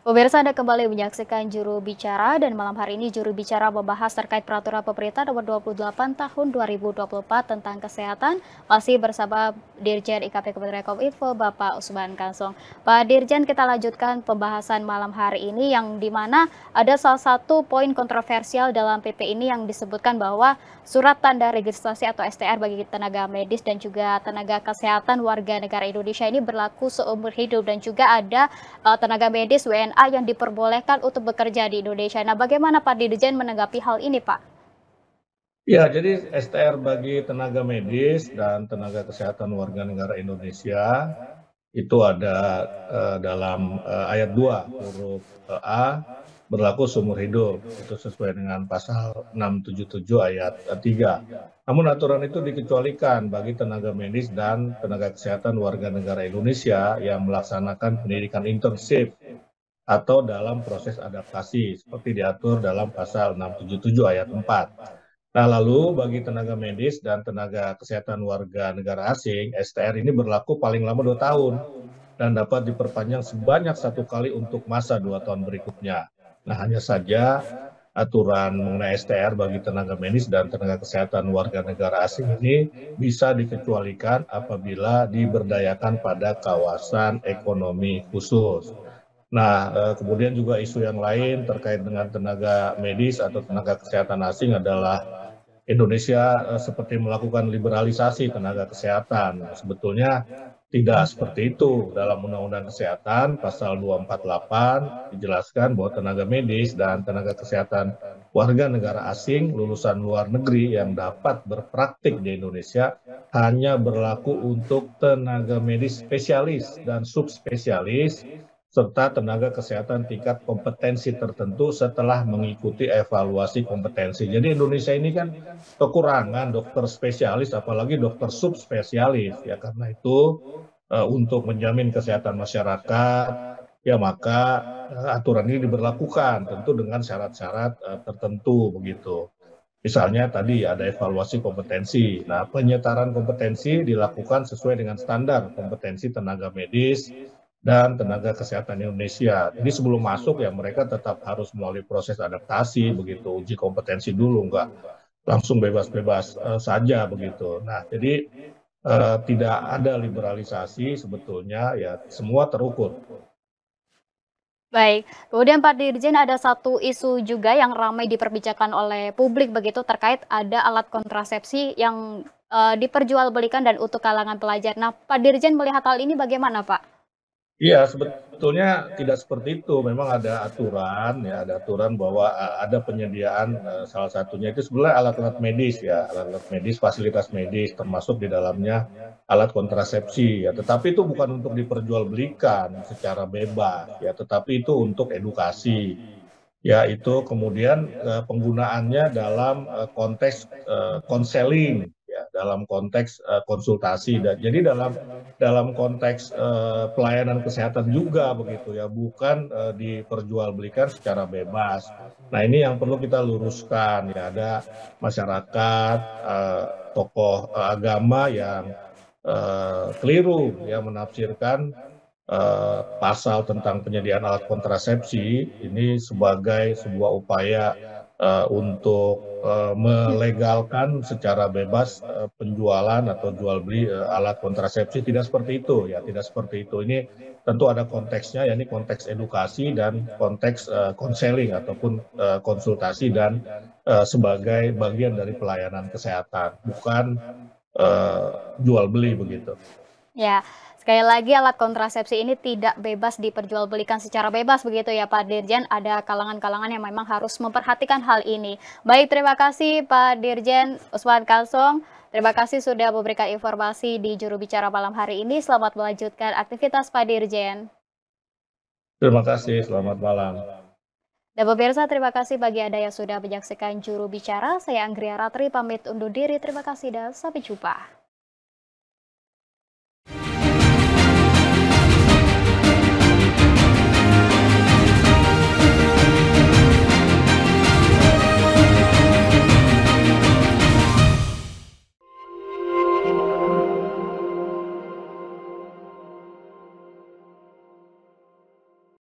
Pemirsa, Anda kembali menyaksikan Juru Bicara dan malam hari ini Juru Bicara membahas terkait peraturan pemerintah nomor 28 tahun 2024 tentang kesehatan, masih bersama Dirjen IKP Kementerian Kominfo Bapak Usman Kansong. Pak Dirjen, kita lanjutkan pembahasan malam hari ini yang dimana ada salah satu poin kontroversial dalam PP ini yang disebutkan bahwa surat tanda registrasi atau STR bagi tenaga medis dan juga tenaga kesehatan warga negara Indonesia ini berlaku seumur hidup, dan juga ada tenaga medis WNA yang diperbolehkan untuk bekerja di Indonesia. Nah, bagaimana Pak Dirjen menanggapi hal ini, Pak? Ya, jadi STR bagi tenaga medis dan tenaga kesehatan warga negara Indonesia itu ada dalam ayat 2 huruf A berlaku seumur hidup. Itu sesuai dengan pasal 677 ayat 3. Namun aturan itu dikecualikan bagi tenaga medis dan tenaga kesehatan warga negara Indonesia yang melaksanakan pendidikan intensif atau dalam proses adaptasi seperti diatur dalam pasal 677 ayat 4. Nah, lalu bagi tenaga medis dan tenaga kesehatan warga negara asing, STR ini berlaku paling lama 2 tahun dan dapat diperpanjang sebanyak 1 kali untuk masa 2 tahun berikutnya. Nah, hanya saja aturan mengenai STR bagi tenaga medis dan tenaga kesehatan warga negara asing ini bisa dikecualikan apabila diberdayakan pada kawasan ekonomi khusus. Nah, kemudian juga isu yang lain terkait dengan tenaga medis atau tenaga kesehatan asing adalah Indonesia seperti melakukan liberalisasi tenaga kesehatan. Sebetulnya tidak seperti itu. Dalam Undang-Undang Kesehatan pasal 248 dijelaskan bahwa tenaga medis dan tenaga kesehatan warga negara asing lulusan luar negeri yang dapat berpraktik di Indonesia hanya berlaku untuk tenaga medis spesialis dan subspesialis serta tenaga kesehatan tingkat kompetensi tertentu setelah mengikuti evaluasi kompetensi. Jadi Indonesia ini kan kekurangan dokter spesialis, apalagi dokter subspesialis. Ya, karena itu untuk menjamin kesehatan masyarakat, ya maka aturan ini diberlakukan tentu dengan syarat-syarat tertentu begitu. Misalnya tadi ada evaluasi kompetensi. Nah, penyetaran kompetensi dilakukan sesuai dengan standar kompetensi tenaga medis dan tenaga kesehatan Indonesia. Jadi sebelum masuk ya mereka tetap harus melalui proses adaptasi begitu, uji kompetensi dulu, nggak langsung bebas-bebas saja begitu. Nah, jadi tidak ada liberalisasi sebetulnya, ya semua terukur. Baik, kemudian Pak Dirjen, ada satu isu juga yang ramai diperbincangkan oleh publik begitu terkait ada alat kontrasepsi yang diperjualbelikan dan untuk kalangan pelajar. Nah, Pak Dirjen melihat hal ini bagaimana, Pak? Iya, sebetulnya tidak seperti itu. Memang ada aturan, ya, ada aturan bahwa ada penyediaan salah satunya itu sebenarnya alat-alat medis, ya, alat-alat medis, fasilitas medis, termasuk di dalamnya alat kontrasepsi, ya. Tetapi itu bukan untuk diperjualbelikan secara bebas, ya, tetapi itu untuk edukasi. Ya, itu kemudian penggunaannya dalam konteks konseling, ya, dalam konteks konsultasi. Dan jadi dalam konteks pelayanan kesehatan juga begitu ya, bukan diperjualbelikan secara bebas. Nah, ini yang perlu kita luruskan ya, ada masyarakat, tokoh agama yang keliru ya menafsirkan pasal tentang penyediaan alat kontrasepsi ini sebagai sebuah upaya untuk melegalkan secara bebas penjualan atau jual beli alat kontrasepsi. Tidak seperti itu, ya, tidak seperti itu. Ini tentu ada konteksnya, ya, ini konteks edukasi dan konteks konseling ataupun konsultasi dan sebagai bagian dari pelayanan kesehatan, bukan jual beli begitu. Ya, sekali lagi alat kontrasepsi ini tidak bebas diperjualbelikan secara bebas begitu ya Pak Dirjen, ada kalangan-kalangan yang memang harus memperhatikan hal ini. Baik, terima kasih Pak Dirjen Usman Kansong, terima kasih sudah memberikan informasi di Juru Bicara malam hari ini. Selamat melanjutkan aktivitas Pak Dirjen. Terima kasih, selamat malam. Dan pemirsa, terima kasih bagi Anda yang sudah menyaksikan Juru Bicara. Saya Anggria Ratri pamit undur diri, terima kasih dan sampai jumpa.